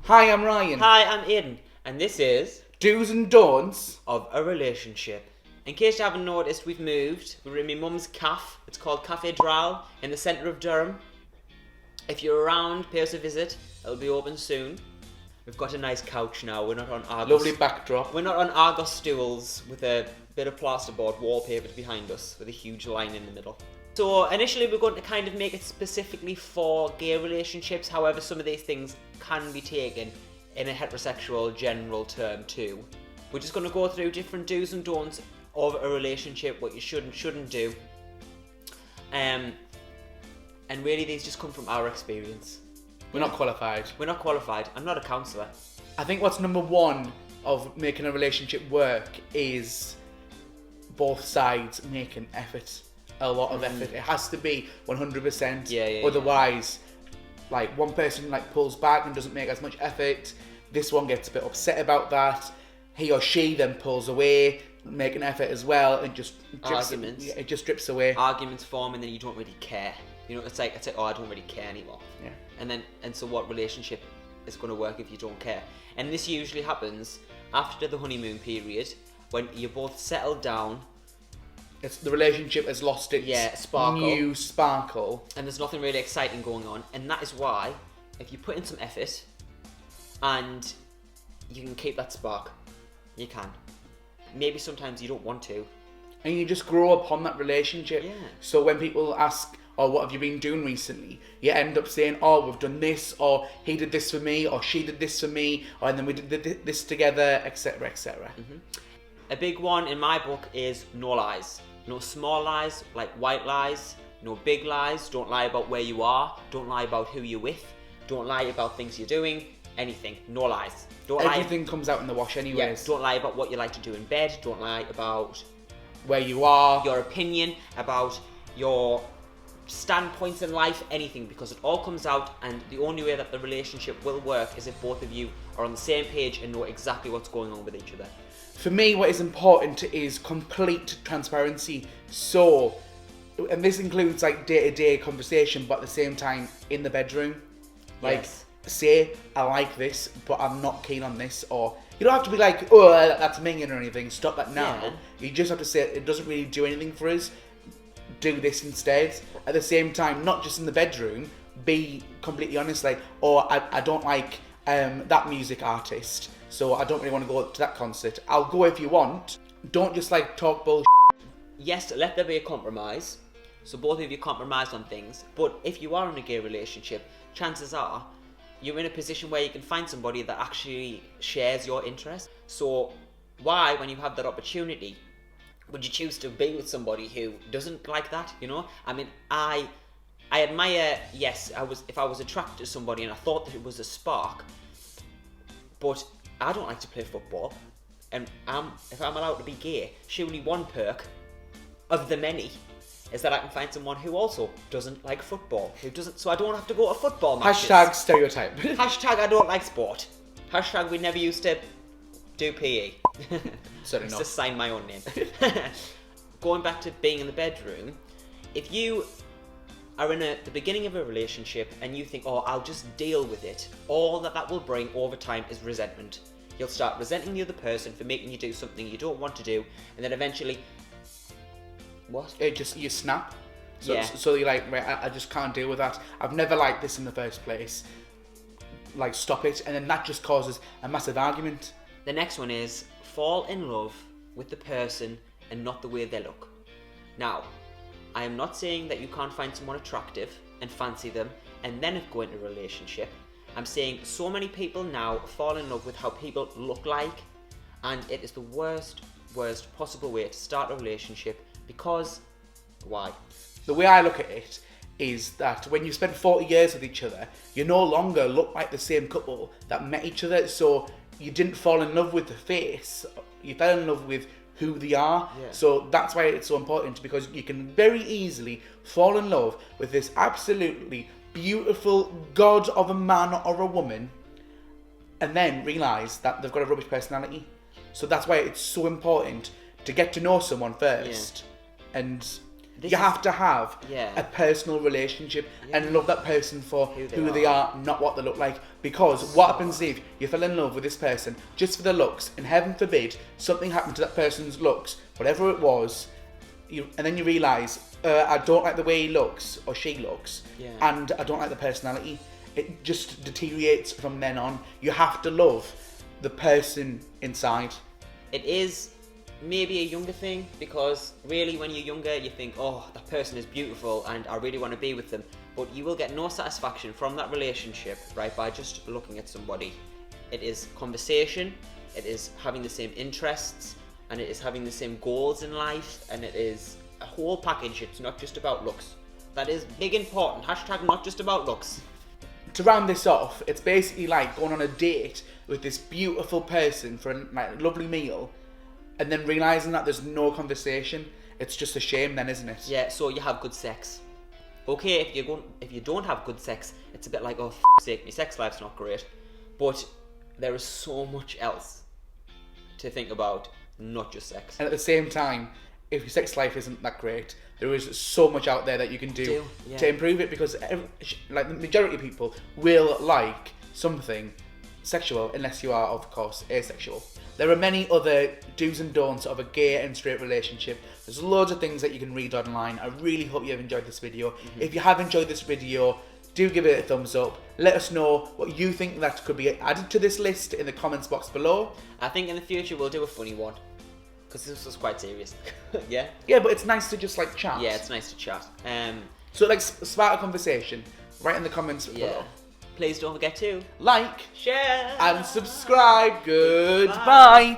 Hi, I'm Ryan. Hi, I'm Aiden, and this is Do's and don'ts of a relationship. In case you haven't noticed, we've moved. We're in my mum's cafe. It's called Cafe Dral in the centre of Durham. If you're around, pay us a visit. It'll be open soon. We've got a nice couch now. We're not on Argos. Lovely backdrop. We're not on Argos stools with a bit of plasterboard wallpapered behind us with a huge line in the middle. So initially we're going to kind of make it specifically for gay relationships. However, some of these things can be taken in a heterosexual general term too. We're just going to go through different do's and don'ts of a relationship, what you should and shouldn't do. And really these just come from our experience. We're not qualified. We're not qualified. I'm not a counsellor. I think what's number one of making a relationship work is both sides make an effort. A lot of effort. It has to be 100%. Yeah. Otherwise, like one person like pulls back and doesn't make as much effort. This one gets a bit upset about that. He or she then pulls away, make an effort as well, and just drips, Arguments. it just drips away. Arguments form, and then you don't really care. You know, it's like oh, I don't really care anymore. Yeah. And so what relationship is going to work if you don't care? And this usually happens after the honeymoon period, when you're both settled down. It's the relationship has lost its sparkle. new sparkle. And there's nothing really exciting going on. And that is why, if you put in some effort, and you can keep that spark, you can. Maybe sometimes you don't want to. And you just grow upon that relationship. Yeah. So when people ask, oh, what have you been doing recently? You end up saying, oh, we've done this, or he did this for me, or she did this for me, and then we did this together, etc., etc. A big one in my book is no lies. No small lies, like white lies. No big lies. Don't lie about where you are. Don't lie about who you're with. Don't lie about things you're doing. Anything. No lies. Everything comes out in the wash anyways. Yeah, don't lie about what you like to do in bed. Don't lie about where you are. Your opinion, about your standpoints in life, anything, because it all comes out, and the only way that the relationship will work is if both of you are on the same page and know exactly what's going on with each other. For me, what is important is complete transparency. So, and this includes like day-to-day conversation, but at the same time in the bedroom. Like, say, I like this, but I'm not keen on this, or you don't have to be like, oh, that's minging or anything. Stop that now. Yeah. You just have to say, it doesn't really do anything for us. Do this instead. At the same time, not just in the bedroom, be completely honest, like, oh, I don't like that music artist, so I don't really want to go to that concert. I'll go if you want. Don't just like talk bullshit. Yes, let there be a compromise. So both of you compromise on things. But if you are in a gay relationship, chances are you're in a position where you can find somebody that actually shares your interests. So why, when you have that opportunity, would you choose to be with somebody who doesn't like that? You know, I mean, I admire. Yes, if I was attracted to somebody and I thought that it was a spark, but I don't like to play football, and if I'm allowed to be gay, surely one perk of the many is that I can find someone who also doesn't like football, so I don't have to go to football matches. Hashtag stereotype. Hashtag I don't like sport. Hashtag we never used to do PE. Certainly not. Just sign my own name. Going back to being in the bedroom, if you are in the beginning of a relationship and you think, oh, I'll just deal with it, all that will bring over time is resentment. You'll start resenting the other person for making you do something you don't want to do, and then eventually, what? You snap. So, Yeah. so you're like, right, I just can't deal with that. I've never liked this in the first place. Like, stop it. And then that just causes a massive argument. The next one is fall in love with the person and not the way they look. Now, I am not saying that you can't find someone attractive and fancy them and then go into a relationship. I'm saying so many people now fall in love with how people look like, and it is the worst possible way to start a relationship, because why? The way I look at it is that when you spend 40 years with each other, you no longer look like the same couple that met each other. So you didn't fall in love with the face, you fell in love with who they are. Yeah. So that's why it's so important, because you can very easily fall in love with this absolutely beautiful god of a man or a woman and then realise that they've got a rubbish personality. So that's why it's so important to get to know someone first and You have to have Yeah. a personal relationship and love that person for who they are, not what they look like. Because what happens if you fell in love with this person just for their looks, and heaven forbid something happened to that person's looks, whatever it was, and then you realise, I don't like the way he looks or she looks, and I don't like the personality. It just deteriorates from then on. You have to love the person inside. It is maybe a younger thing, because really when you're younger you think, oh, that person is beautiful and I really want to be with them, but you will get no satisfaction from that relationship, right, by just looking at somebody. It is conversation, it is having the same interests, and it is having the same goals in life, and it is a whole package. It's not just about looks. That is big important. Hashtag not just about looks. To round this off, it's basically like going on a date with this beautiful person for a lovely meal, and then realising that there's no conversation. It's just a shame then, isn't it? Yeah, so you have good sex. Okay, if you don't have good sex, it's a bit like, oh, sake, my sex life's not great. But there is so much else to think about, not just sex. And at the same time, if your sex life isn't that great, there is so much out there that you can do to improve it, because like the majority of people will like something sexual unless you are, of course, asexual. There are many other do's and don'ts of a gay and straight relationship. There's loads of things that you can read online. I really hope you have enjoyed this video. If you have enjoyed this video, do give it a thumbs up. Let us know what you think that could be added to this list in the comments box below. I think in the future we'll do a funny one, because this was quite serious. Yeah, but it's nice to just like chat. Yeah, it's nice to chat. So like start a conversation right in the comments below. Please don't forget to like, share, and subscribe. Goodbye.